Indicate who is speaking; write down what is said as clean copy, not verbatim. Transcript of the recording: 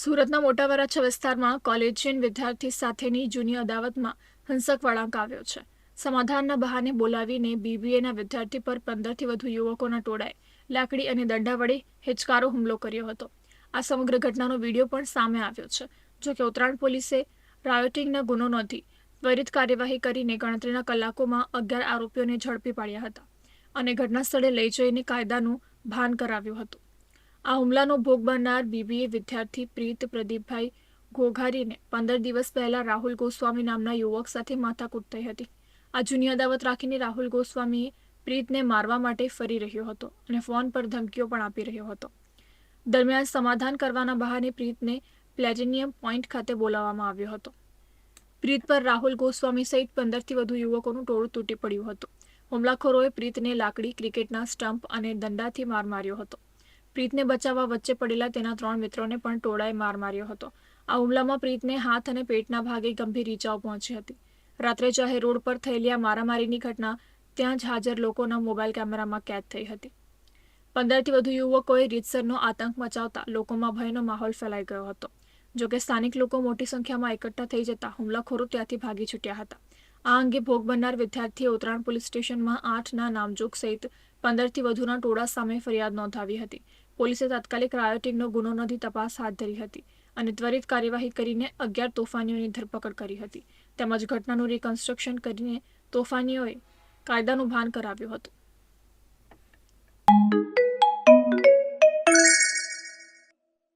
Speaker 1: સુરતના મોટા વરાછા વિસ્તારમાં કોલેજિયન વિદ્યાર્થી સાથેની જૂની અદાવતમાં હિંસક વળાંક આવ્યો છે. સમાધાનના બહાને બોલાવીને બીબીએના વિદ્યાર્થી પર 15થી વધુ યુવકોના ટોળાએ લાકડી અને દંડા વડે હિચકારો હુમલો કર્યો હતો. આ સમગ્ર ઘટનાનો વિડીયો પણ સામે આવ્યો છે. જોકે ઉત્તરાયણ પોલીસે રાયોટિંગનો ગુનો નોંધી ત્વરિત કાર્યવાહી કરીને ગણતરીના કલાકોમાં 11 આરોપીઓને ઝડપી પાડ્યા હતા અને ઘટના સ્થળે લઈ જઈને કાયદાનું ભાન કરાવ્યું હતું. આ હુમલાનો ભોગ બનનાર બીબીએ વિદ્યાર્થી પ્રીત પ્રદીપભાઈ ઘોઘારીને 15 દિવસ પહેલા રાહુલ ગોસ્વામી નામના યુવક સાથે માથાકૂટ થઈ હતી. આ જૂની અદાવત રાખીને રાહુલ ગોસ્વામીએ પ્રીતને મારવા માટે ફરી રહ્યો હતો અને ફોન પર ધમકીઓ પણ આપી રહ્યો હતો. દરમિયાન સમાધાન કરવાના બહાને પ્રીતને પ્લેટિનિયમ પોઈન્ટ ખાતે બોલાવવામાં આવ્યો હતો. પ્રીત પર રાહુલ ગોસ્વામી સહિત 15થી વધુ યુવકોનું ટોળું તૂટી પડ્યું હતું. હુમલાખોરોએ પ્રીતને લાકડી, ક્રિકેટના સ્ટમ્પ અને દંડાથી માર માર્યો હતો. પ્રીતને બચાવવા વચ્ચે પડેલા તેના 3 મિત્રોને પણ ટોળાએ માર માર્યો હતો. આ હુમલામાં પ્રીતને હાથ અને પેટના ભાગે ગંભીર ઈજાઓ પહોંચી હતી. રાત્રે જાહેર રોડ પર થયેલી આ મારામારીની ઘટના ત્યાં જ હાજર લોકોના મોબાઈલ કેમેરામાં કેદ થઈ હતી. 15થી વધુ યુવકોએ રીતસરનો આતંક મચાવતા લોકોમાં ભયનો માહોલ ફેલાઈ ગયો હતો. જોકે સ્થાનિક લોકો મોટી સંખ્યામાં એકઠા થઈ જતા હુમલાખોરો ત્યાંથી ભાગી છૂટ્યા હતા. આ અંગે ભોગ બનનાર વિદ્યાર્થીએ ઉત્તરાયણ પોલીસ સ્ટેશનમાં 8ના નામજોગ સહિત 15થી વધુના ટોળા સામે ફરિયાદ નોંધાવી હતી. પોલીસે તાત્કાલિક રાયોટિંગનો ગુનો નોંધી તપાસ હાથ ધરી હતી અને ત્વરિત કાર્યવાહી કરીને 11 તોફાનીઓની ધરપકડ કરી હતી. તેમજ ઘટનાનું રિકન્સ્ટ્રક્શન કરીને તોફાનીઓએ કાયદાનું ભાન કરાવ્યું હતું.